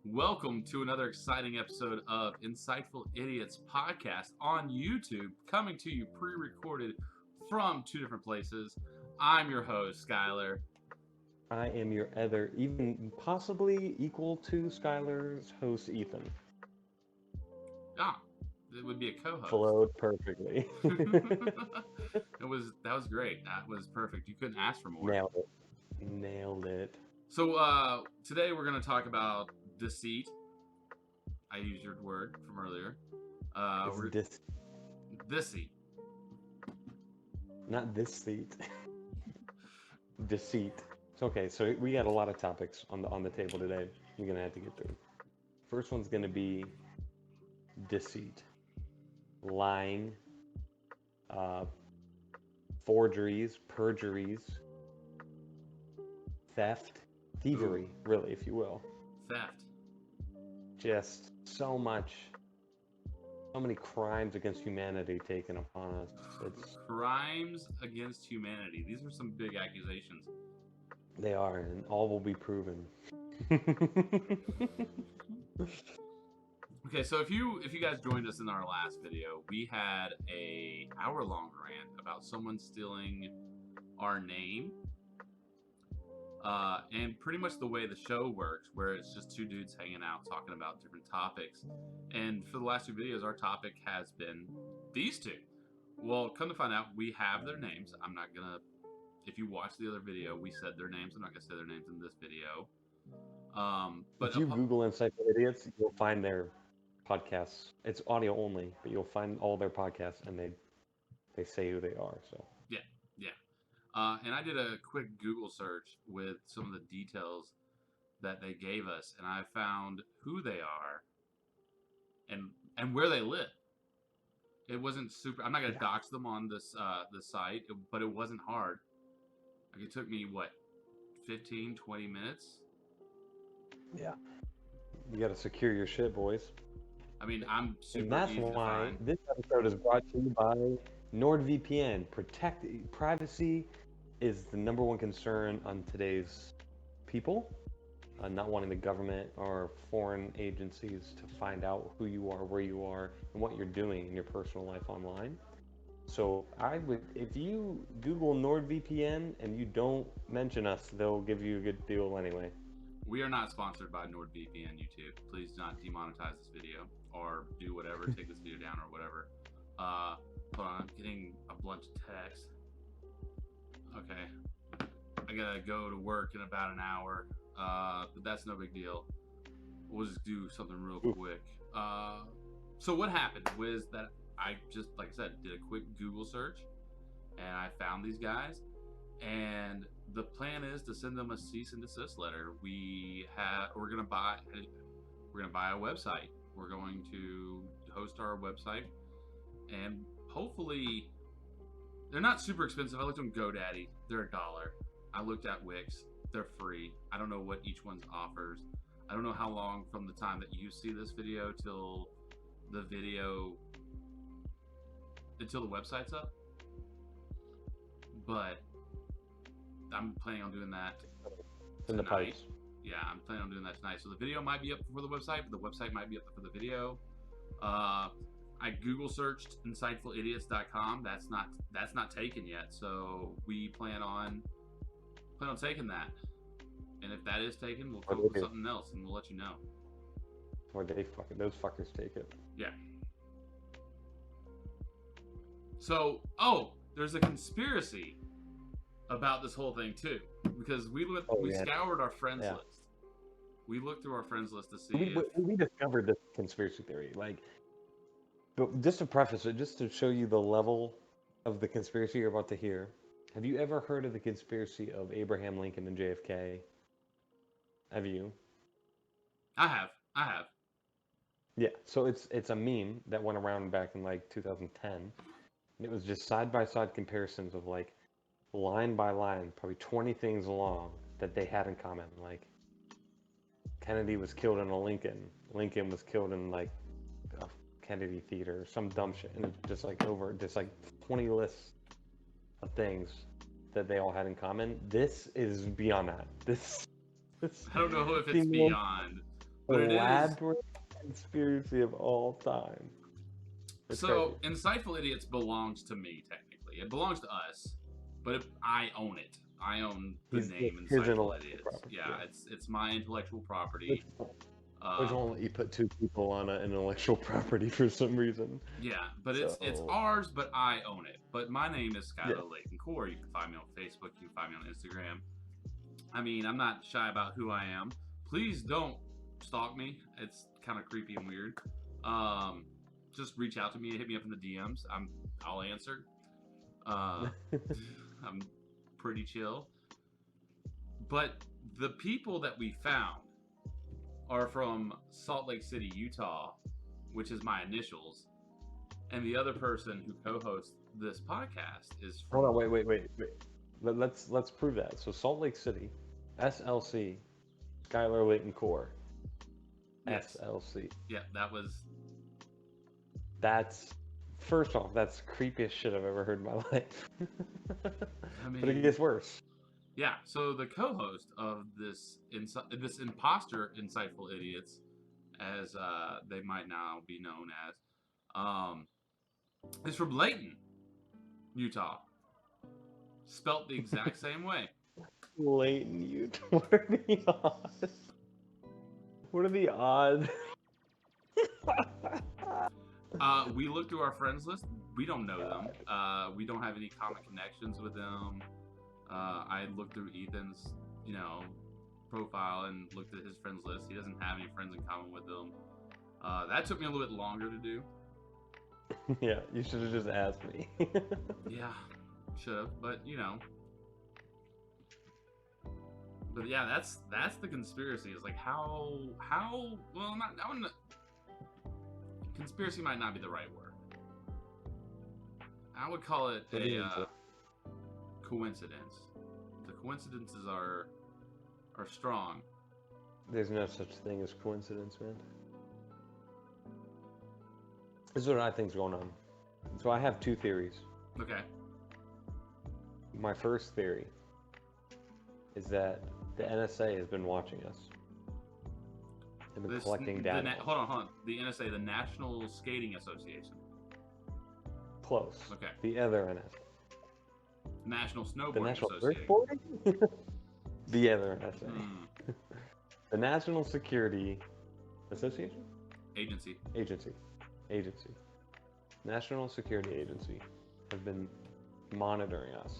Welcome to another exciting episode of Insightful Idiots podcast on YouTube, coming to you pre-recorded from two different places. I'm your host, Skylar. I am your other, even possibly equal to Skylar's host, Ethan. Ah, it would be a co-host. Flowed perfectly. That was great. That was perfect. You couldn't ask for more. Nailed it. Nailed it. So today we're going to talk about deceit. I used your word from earlier. Deceit. Not this seat. Deceit. It's okay. So we got a lot of topics on the table today. You're gonna have to get through. First one's gonna be deceit, lying, forgeries, perjuries, theft, thievery, really, if you will. Theft. Just so many crimes against humanity taken upon us. It's Crimes against humanity. These are some big accusations. They are, and all will be proven. Okay, so if you guys joined us in our last video, we had a hour-long rant about someone stealing our name. And pretty much the way the show works, where it's just two dudes hanging out talking about different topics. And for the last two videos, our topic has been these two. Well, come to find out, we have their names. I'm not gonna, if you watch the other video, we said their names. I'm not gonna say their names in this video. But if you Google Insightful Idiots, you'll find their podcasts. It's audio only, but you'll find all their podcasts, and they say who they are. So yeah. And I did a quick Google search with some of the details that they gave us, and I found who they are and where they live. It wasn't super. I'm not gonna dox them on this site, but it wasn't hard. Like, it took me what, 15, 20 minutes. Yeah, you got to secure your shit, boys. I mean, I'm super and that's easy to why find. This episode is brought to you by NordVPN. Privacy is the number one concern on today's people. Not wanting the government or foreign agencies to find out who you are, where you are, and what you're doing in your personal life online. So if you Google NordVPN and you don't mention us, they'll give you a good deal anyway. We are not sponsored by NordVPN YouTube. Please do not demonetize this video or do whatever, take this video down or whatever. Hold on, I'm getting a bunch of text. Okay. I gotta go to work in about an hour, but that's no big deal. We'll just do something real quick. So what happened was that I just, like I said, did a quick Google search, and I found these guys, and the plan is to send them a cease and desist letter. We're gonna buy a website. We're going to host our website, and hopefully, they're not super expensive. I looked on GoDaddy; they're $1. I looked at Wix; they're free. I don't know what each one offers. I don't know how long from the time that you see this video till the website's up, but I'm planning on doing that tonight. Yeah, I'm planning on doing that tonight. So the video might be up for the website, but the website might be up for the video. I Google searched insightfulidiots.com. That's not taken yet. So we plan on taking that. And if that is taken, we'll come up with something else and we'll let you know. Or those fuckers take it. Yeah. So, there's a conspiracy about this whole thing too, because we scoured our friends list. We looked through our friends list to see we discovered this conspiracy theory. But just to preface it, just to show you the level of the conspiracy you're about to hear, have you ever heard of the conspiracy of Abraham Lincoln and JFK? Have you? I have. Yeah, so it's a meme that went around back in 2010. And it was just side-by-side comparisons of line by line, probably 20 things long that they had in common. Like, Kennedy was killed in a Lincoln. Lincoln was killed in a Kennedy Theater or some dumb shit. And it's just 20 lists of things that they all had in common. This is beyond that. This I don't know if it's beyond. But it is elaborate conspiracy of all time. It's so. crazy. Insightful Idiots belongs to me technically. It belongs to us, but I own it. I own the name His Insightful intellectual Idiots. property. Yeah, it's my intellectual Which, property. which won't let you put two people on an intellectual property for some reason. Yeah, but it's So- ours, but I own it. But my name is Skylar Yeah. Layton Core. You can find me on Facebook. You can find me on Instagram. I mean, I'm not shy about who I am. Please don't stalk me. It's kind of creepy and weird. Just reach out to me and hit me up in the DMs. I'll answer. I'm pretty chill. But the people that we found are from Salt Lake City, Utah, which is my initials, and the other person who co-hosts this podcast is from. Hold on, wait. Let's prove that. So Salt Lake City, SLC, Skylar Layton Core, Yes. SLC. Yeah, that was. That's first off, that's the creepiest shit I've ever heard in my life. I mean, But it gets worse. yeah. So the co-host of this imposter Insightful Idiots, as they might now be known as, is from Layton, Utah. Spelt the exact same way. Layton, Utah. What are the odds? What are the odds? We looked through our friends list. We don't know them. We don't have any common connections with them. I looked through Ethan's, profile and looked at his friends list. He doesn't have any friends in common with them. That took me a little bit longer to do. Yeah, you should have just asked me. Yeah, should have, but But yeah, that's the conspiracy. Is like how well not I wouldn't. Conspiracy might not be the right word. I would call it What do you a coincidence. The coincidences are strong. There's no such thing as coincidence, man. This is what I think's going on. So I have two theories. Okay. My first theory is that the NSA has been watching us. They've been collecting data. Hold on. The NSA, the National Skating Association. Close. Okay. The other NSA. National The Snowboarding National Association. Surfboarding? The other NSA. Hmm. The National Security Association? Agency. Agency. National Security Agency have been monitoring us.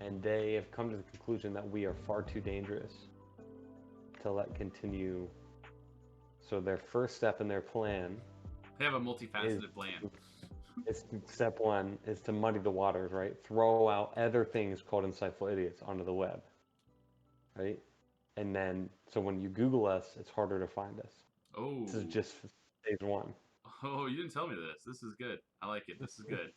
And they have come to the conclusion that we are far too dangerous to let continue. So their first step in their plan They have a multifaceted plan. is step one is to muddy the waters, right? Throw out other things called Insightful Idiots onto the web, right? And then, so when you Google us, it's harder to find us. Oh. This is just phase one. Oh, you didn't tell me this. This is good. I like it. This is good.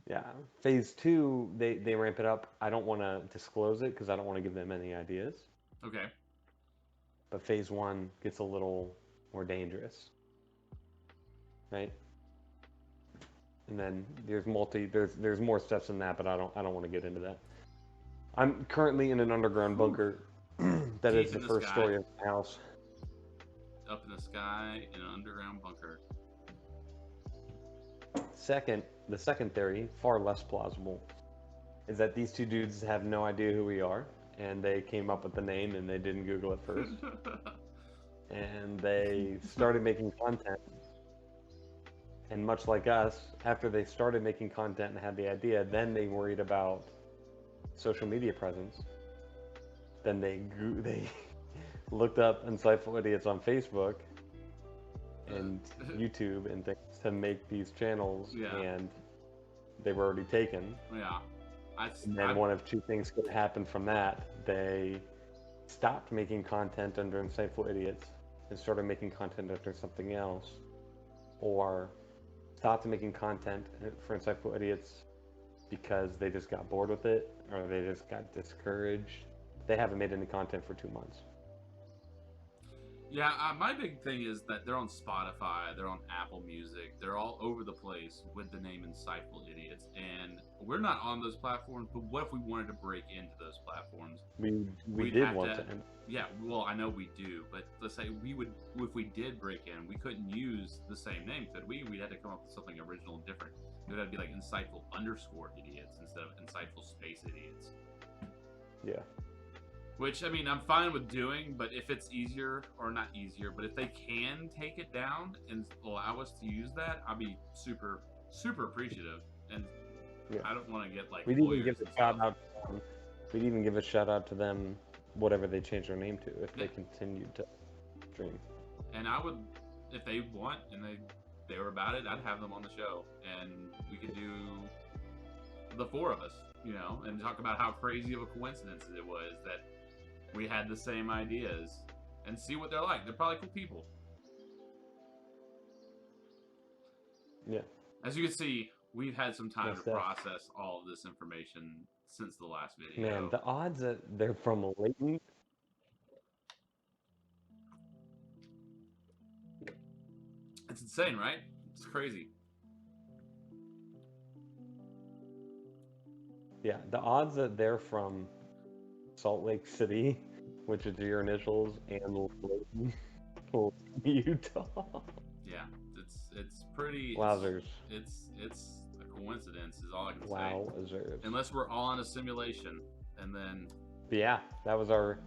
Yeah. Phase two, they ramp it up. I don't want to disclose it because I don't want to give them any ideas. Okay. But phase one gets a little more dangerous, right? And then there's more steps than that, but I don't want to get into that. I'm currently in an underground bunker. That Deep is the in the first sky. story of the house. Up in the sky in an underground bunker. The second theory, far less plausible, is that these two dudes have no idea who we are, and they came up with the name and they didn't Google it first, and they started making content. And much like us, after they started making content and had the idea, then they worried about social media presence. Then they looked up Insightful Idiots on Facebook and YouTube and things to make these channels, Yeah. and they were already taken. Yeah. And then one of two things could happen from that. They stopped making content under Insightful Idiots and started making content under something else, or stopped making content for Insightful Idiots because they just got bored with it, or they just got discouraged. They haven't made any content for 2 months. Yeah, my big thing is that they're on Spotify, they're on Apple Music, they're all over the place with the name Insightful Idiots, and we're not on those platforms. But what if we wanted to break into those platforms? We We'd did have want to- to. Yeah, well, I know we do, but let's say we would, if we did break in, we couldn't use the same name, could we? We'd have to come up with something original and different. It would have to be like Insightful_Idiots instead of Insightful_Idiots. Yeah. Which, I mean, I'm fine with doing, but if it's easier, or not easier, but if they can take it down and allow us to use that, I'd be super, super appreciative. And Yeah. I don't want to get like We'd even lawyers give a and shout stuff. out to them. We'd even give a shout out to them, whatever they change their name to, if they continue to stream. And I would, if they want and they were about it, I'd have them on the show, and we could do the four of us, you know, and talk about how crazy of a coincidence it was that we had the same ideas, and see what they're like. They're probably cool people. Yeah. As you can see, we've had some time Yes, to sir. process all of this information since the last video. Man, the odds that they're from Layton. It's insane, right? It's crazy. Yeah, the odds that they're from Salt Lake City, which is your initials, and Layton, Utah. Yeah, it's pretty. Wowzers. It's a coincidence, is all I can say. Wowzers. Unless we're all in a simulation, and then But yeah, that was our